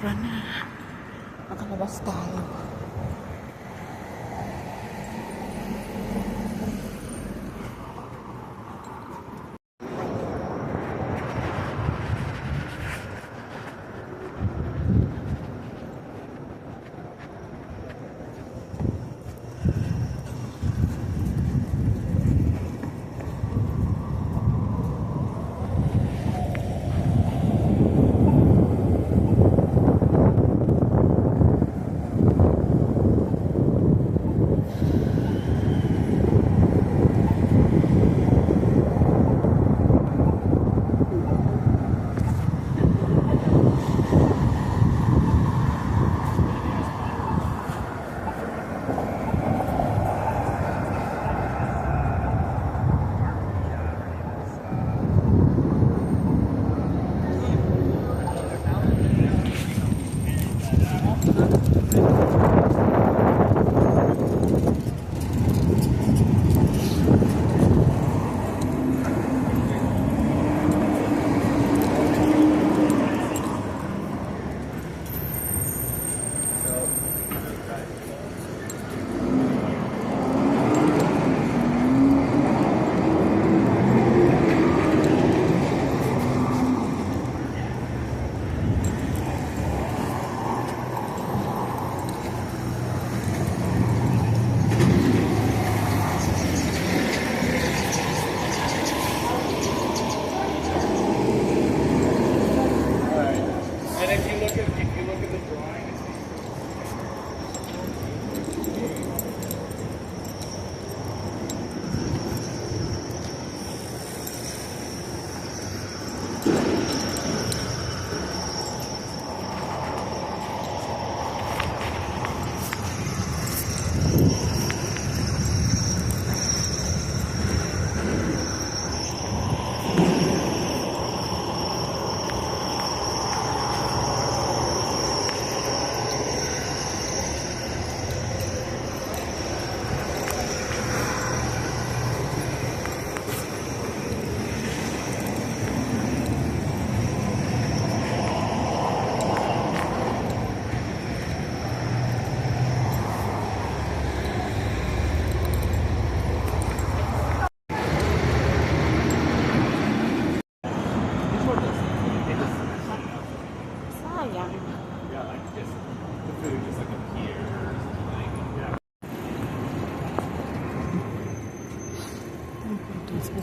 Tara na. Makalabas tayo.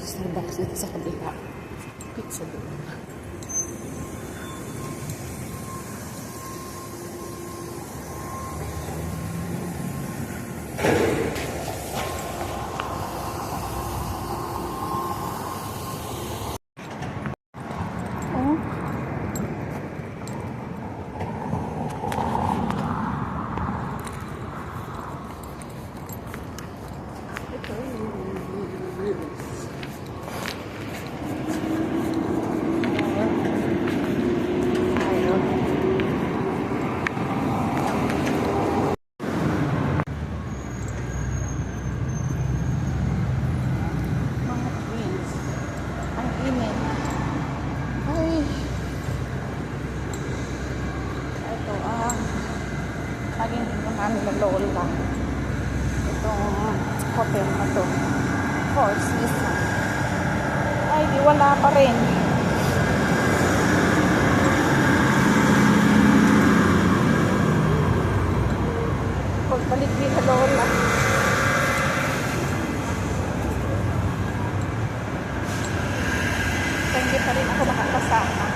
Starbucks dito sa kabila. Pizza doon. Namin na lola itong hotel na to, Four Seasons. Ay, di wala pa rin. Pagbalik dito lola, hindi pa rin ako makakasama.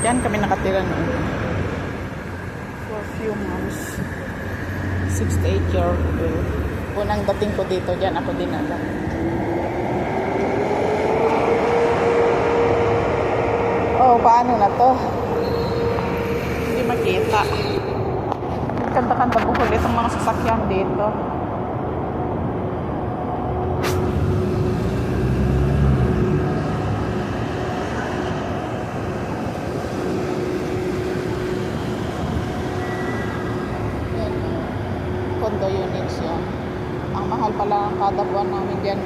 Diyan kami nakatira noon for a few months. 6 to 8 years ago. Unang dating ko dito, diyan ako dinala. Oh, paano na to? Hindi makita. Kanta-kanta buhol itong mga sasakyan dito. kada buwan namin dyan.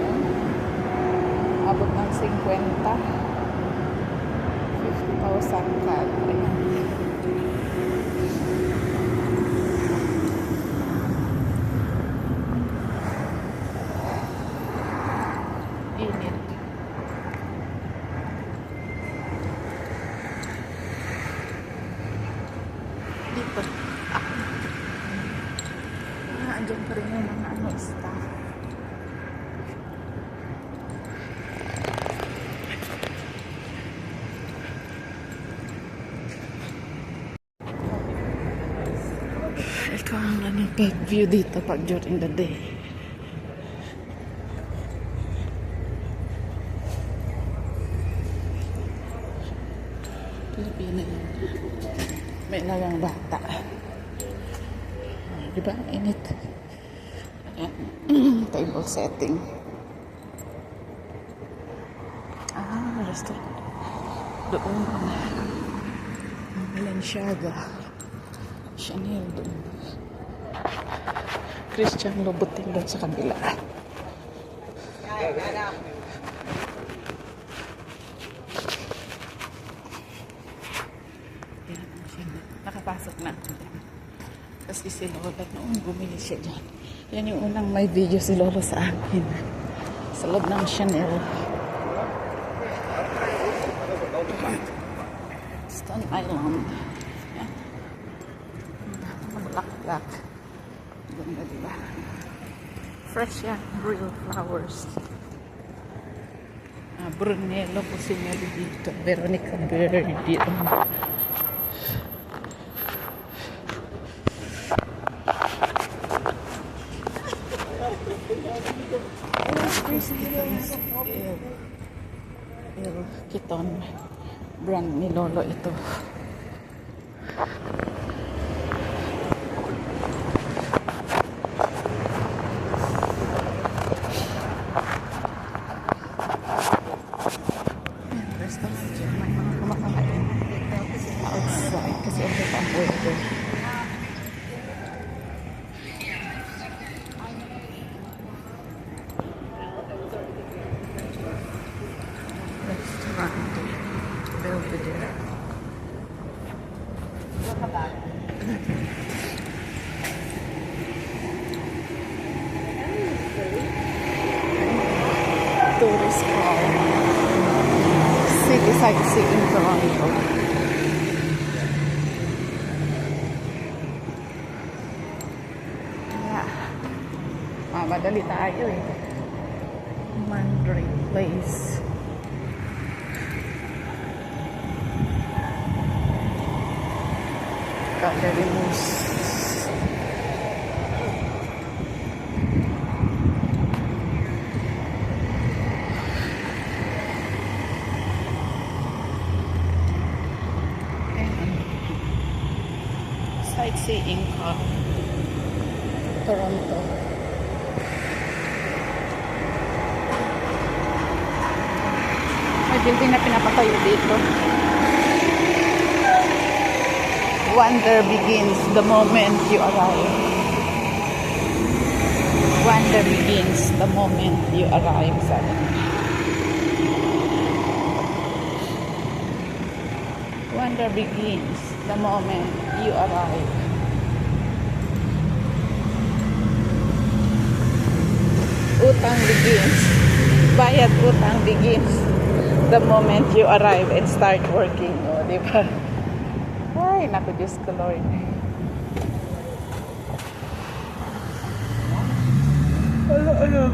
Abot ng 50. 50,000 ka. Ayan. Init. Dito. Andyan pa rin yung mga staff. Ito ang view dito pag during the day. Pilipina yun. May lagang bata. Diba? Init. Ayan. Table setting. Restaurant. Doon. Balenciaga. Chanel doon. Christian Louboutin doon sa kabila. Nakapasok na. Kasi si Lola noon bumili siya dyan. Yan yung unang may video si Lola sa akin. Sa loob ng Chanel. Stone Island. Yan. Black. Ganda diba? Fresh yan. Real flowers. Brunello po sinali dito. Veronica Berry dito. Kiton brand ni Lolo ito. Restaurant dyan, may mga kumakain outside kasi ano pa ang weather. Belvedere. Tourist car. City sightseeing Toronto. Madali tayo eh. Mandarin Place. Gallery Moose. Sightseeing ka. Toronto. May building na pinapatayo dito. Wonder begins the moment you arrive. Wonder begins the moment you arrive. Sabi niya. Wonder begins the moment you arrive. Utang begins. Bayad utang begins the moment you arrive and start working. O, diba? Ay, naku, Diyos ko, Lord. Ano?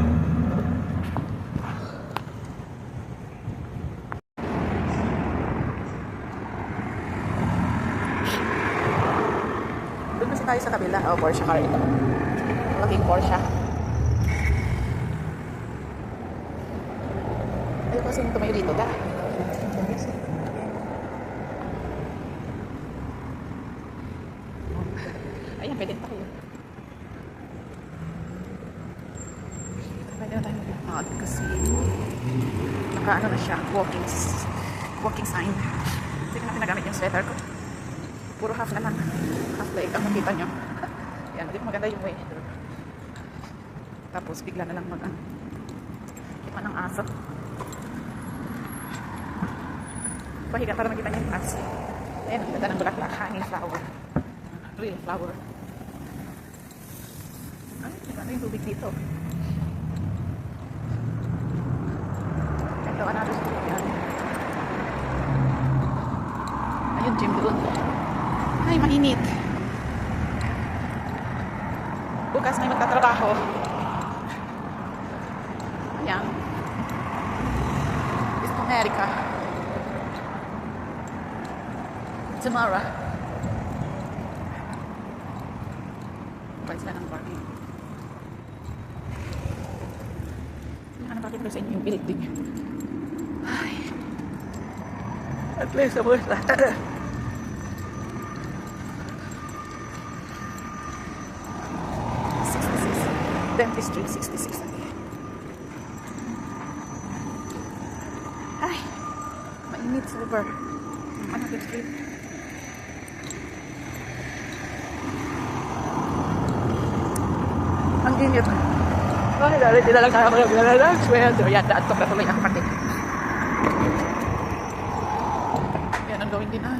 Doon kasi tayo sa kabila. Oh, Porsche car ito. Malaking Porsche. Ayaw kasi tumayo dito, da. Ayan, pwede pa kayo. Pwede na tayo mag-vlog kasi naka-ano na siya, walking sign. Hindi ko na pinagamit yung sweater ko. Puro half na lang. Half leg ang makita nyo. Ayan, hindi ko maganda yung way. Tapos bigla na lang kita ng aso. Pahiga para makita niya yung aso. Ayan, ang ganda ng bulaklak. Hanging flower. Real flower. Ay, ano yung tubig dito? Ito, another school yan. Ayun, gym doon. Ay, mainit. Bukas may magtatrabaho. Ayan. East America. Tomorrow. Balik sila ng parking. Nakapakita ko sa inyo yung building. Ay. At least, sabos na. 66. Dentist Street, 66. Ay. Mainit sa lugar. Another street. Ang init. Ay, dali, di na lang kaya ko yung relax. Well, so yan, daan tok na tuloy ang kapatid. Yan, ang gawin din na.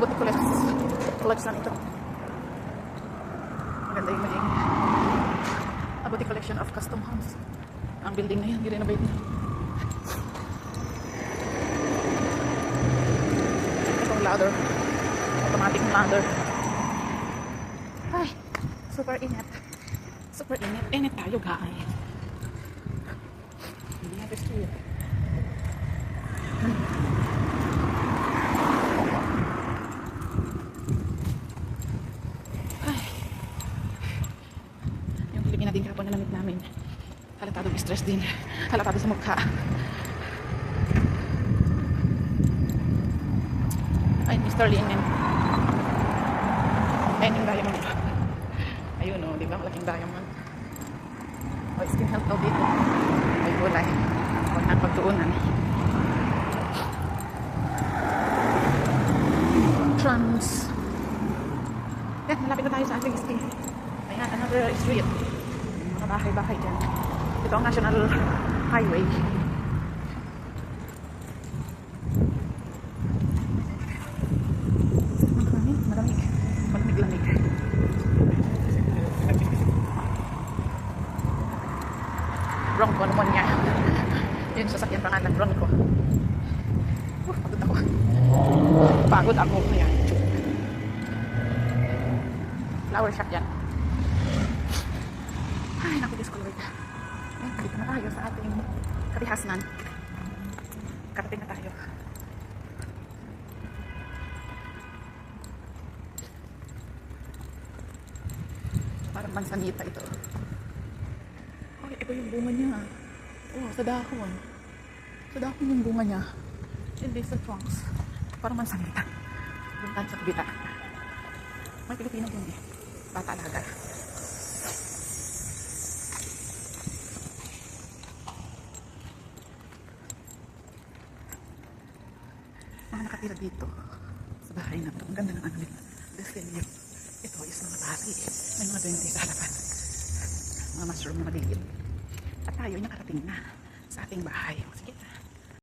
Buti collection ito. Maganda yung maging buti collection of custom homes. Ang building na yan, i-renovate na. Itong ladder. Automatic ladder. Ay, super init. Super init. Init tayo, guys. Hindi natin street. Ay. Yung Pilipina din kapon na lamit namin. Halatadong stress din. Halatado sa mukha. Ay, Mr. Linen. Ayun yung diamond. Ayun o, di ba? Malaking diamond. O, skin health daw dito. May gulay. Huwag na pagtuunan. Trans. Yan, malapit na tayo sa ating skin. Ayan, another street. Mga bahay-bahay dyan. Ito ang National Highway. Malamig. Malamig-lamig. Bronco naman niya. Yun, sasakyan pangalan, Bronco. Pagod ako. Pagod ako. Ayan. Flower shop yan. Ay, naku, Diyos ko, Lord. Ayan, dito na tayo sa ating kabihasnan. Karating na tayo. Parang mansanita ito. Ay, ito yung bunga niya. Oh, sa dahon. Sa dahon yung bunga niya. Hindi sa trunks. Parang mansanita. Doon tayo sa kabila. May Pilipino din eh. Bata alaga. Mga nakatira dito sa bahay na ito. Ang ganda ng ano nila. The venue. Ito is mga bahay. May mga 20 sa harapan. Mga mushroom na maliit. At tayo nakarating na sa ating bahay. Sige na.